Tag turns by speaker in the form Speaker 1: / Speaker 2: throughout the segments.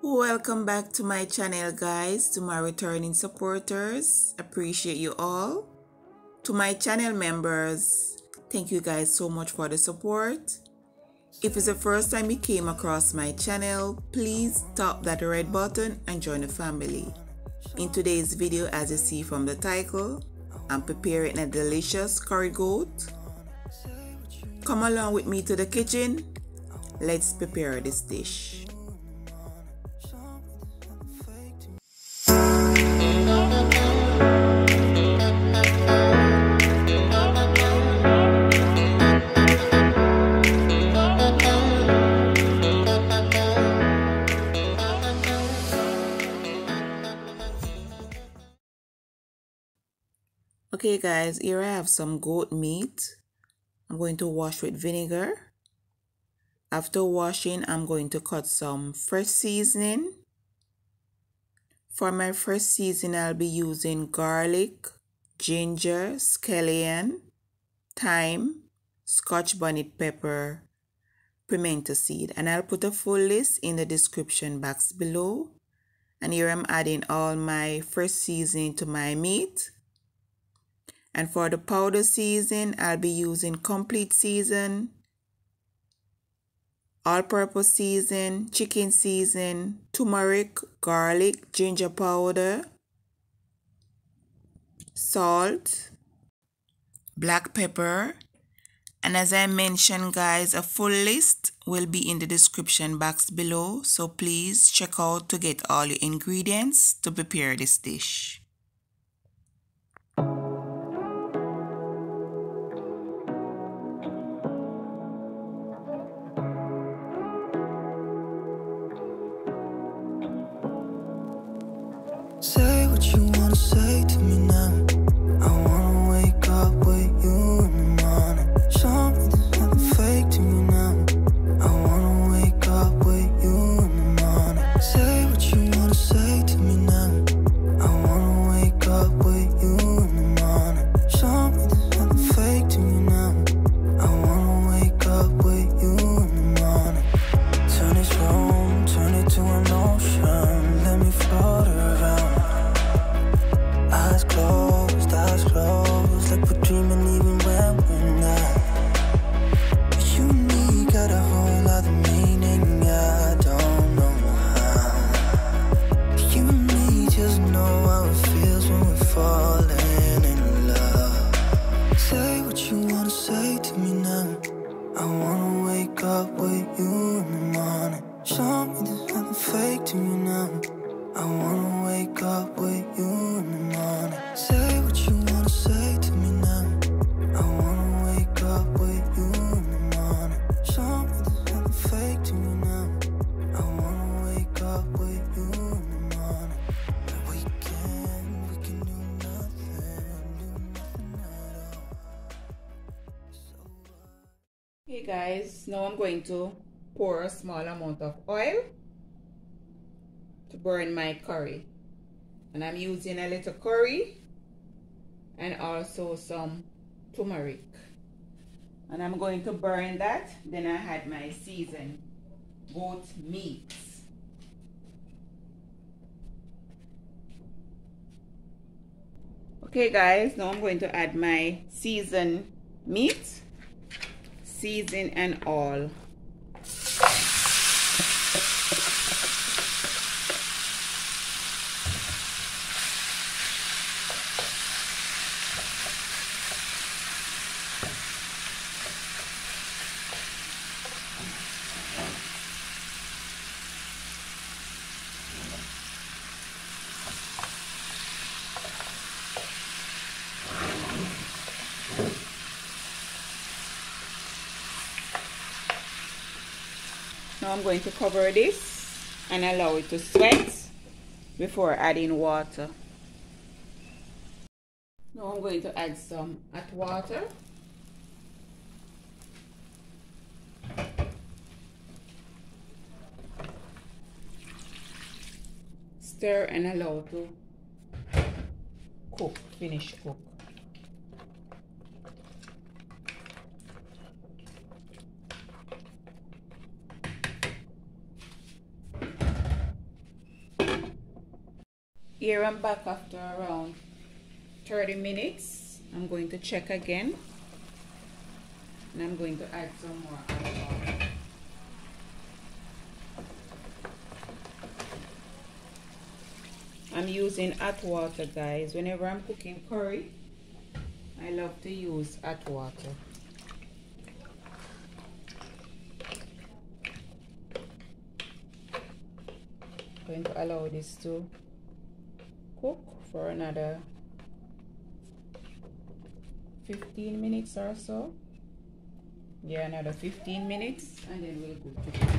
Speaker 1: Welcome back to my channel, guys. To my returning supporters, appreciate you all. To my channel members, thank you guys so much for the support. If it's the first time you came across my channel, please tap that red button and join the family. In today's video, as you see from the title, I'm preparing a delicious curry goat. Come along with me to the kitchen. Let's prepare this dish. Okay guys, here I have some goat meat. I'm going to wash with vinegar. After washing, I'm going to cut some fresh seasoning. For my fresh seasoning, I'll be using garlic, ginger, scallion, thyme, scotch bonnet pepper, pimento seed. And I'll put a full list in the description box below. And here I'm adding all my fresh seasoning to my meat. And for the powder season, I'll be using complete season, all-purpose season, chicken season, turmeric, garlic, ginger powder, salt, black pepper. And as I mentioned, guys, a full list will be in the description box below. So please check out to get all your ingredients to prepare this dish.
Speaker 2: Say what you wanna say to me now. I wanna wake up with you in the morning. Show me there's nothing fake to me now. I wanna wake up with you in the morning. Say what you wanna say to me now. I wanna wake up with you in the morning. Show me there's nothing fake to me now. I wanna wake up with you in the morning. Turn this room, turn it to an ocean. Let me float around. Eyes closed, like we're dreaming even when we're not. You and me got a whole other meaning, I don't know how. You and me just know how it feels when we're falling in love. Say what you wanna say to me now. I wanna wake up with you in the morning. Show me there's nothing fake to me now. I wanna wake up with you in the morning. Say what you wanna say to me now. I wanna wake up with you in the morning. Show me there's nothing fake to me now. I wanna wake up with you in the morning. We can do nothing at all.
Speaker 1: Hey guys, now I'm going to pour a small amount of oil to burn my curry. And I'm using a little curry and also some turmeric. And I'm going to burn that. Then I had my seasoned goat meat. Okay guys, now I'm going to add my seasoned meat, season and all. Now I'm going to cover this and allow it to sweat before adding water. Now I'm going to add some hot water. Stir and allow to cook, finish cook. Here I'm back after around 30 minutes. I'm going to check again. And I'm going to add some more alcohol. I'm using hot water, guys. Whenever I'm cooking curry, I love to use hot water. I'm going to allow this to cook for another 15 minutes or so. Yeah, another 15 minutes, and then we'll go to cook.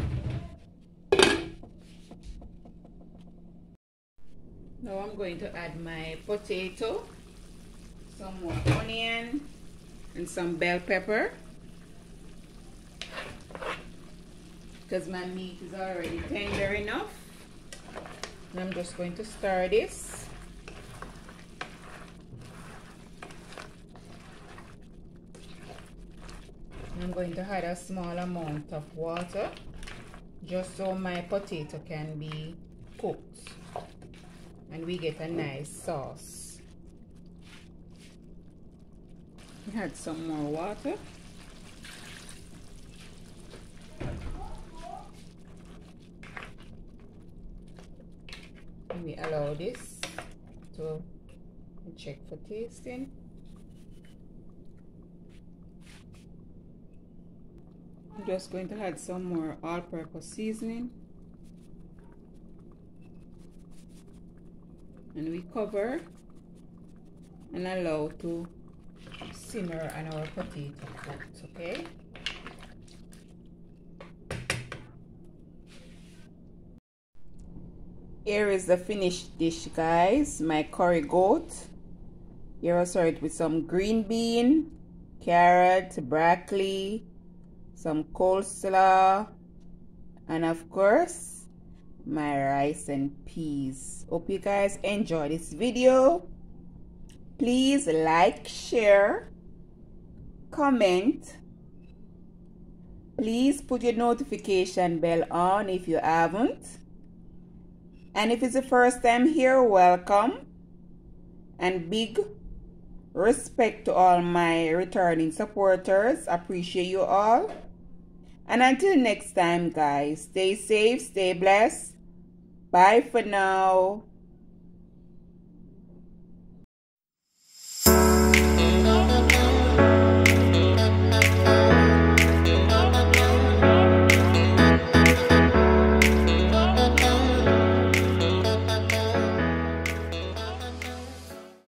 Speaker 1: Now I'm going to add my potato, some more onion, and some bell pepper, because my meat is already tender enough. And I'm just going to stir this. I'm going to add a small amount of water just so my potato can be cooked and we get a nice sauce. Add some more water. And we allow this to check for tasting. I'm just going to add some more all-purpose seasoning. And we cover and allow to simmer and our potato cooked, okay? Here is the finished dish, guys. My curry goat. Here I serve it with some green bean, carrot, broccoli, some coleslaw, and of course my rice and peas. Hope you guys enjoy this video. Please like, share, comment. Please put your notification bell on if you haven't. And if it's the first time here, welcome. And big respect to all my returning supporters. Appreciate you all. And until next time, guys, stay safe, stay blessed. Bye for now.